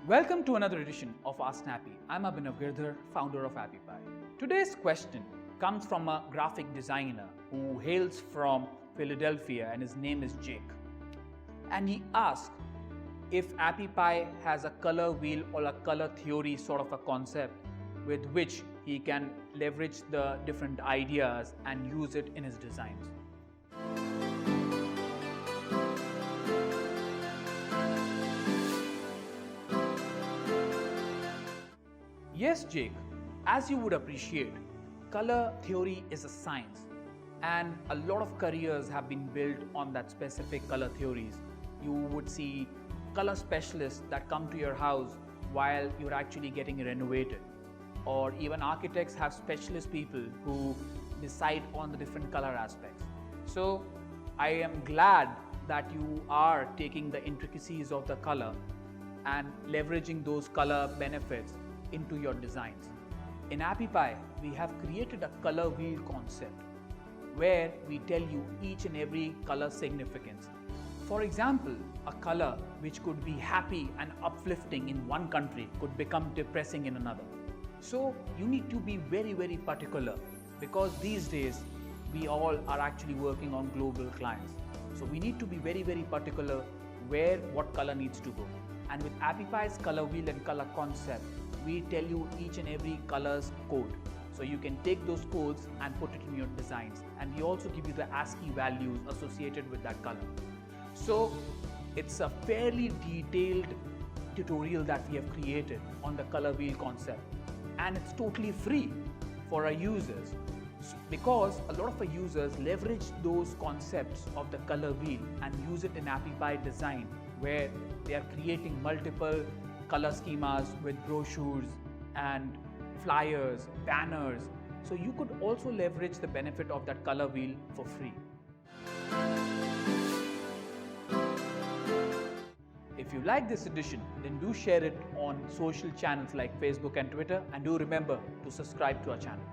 Welcome to another edition of Ask Snappy. I'm Abhinav Girdhar, founder of Appy Pie. Today's question comes from a graphic designer who hails from Philadelphia and his name is Jake. And he asked if Appy Pie has a color wheel or a color theory sort of a concept with which he can leverage the different ideas and use it in his designs. Yes, Jake, as you would appreciate, color theory is a science and a lot of careers have been built on that specific color theories. You would see color specialists that come to your house while you're actually getting renovated, or even architects have specialist people who decide on the different color aspects. So I am glad that you are taking the intricacies of the color and leveraging those color benefits into your designs. In Appy Pie, we have created a color wheel concept where we tell you each and every color significance. For example, a color which could be happy and uplifting in one country could become depressing in another. So you need to be very particular, because these days we all are actually working on global clients. So we need to be very particular where what color needs to go. And with Appy Pie's color wheel and color concept, we tell you each and every color's code. So you can take those codes and put it in your designs. And we also give you the ASCII values associated with that color. So it's a fairly detailed tutorial that we have created on the color wheel concept. And it's totally free for our users, because a lot of our users leverage those concepts of the color wheel and use it in Appy Pie design, where they are creating multiple color schemas with brochures and flyers, banners. So you could also leverage the benefit of that color wheel for free. If you like this edition, then do share it on social channels like Facebook and Twitter, and do remember to subscribe to our channel.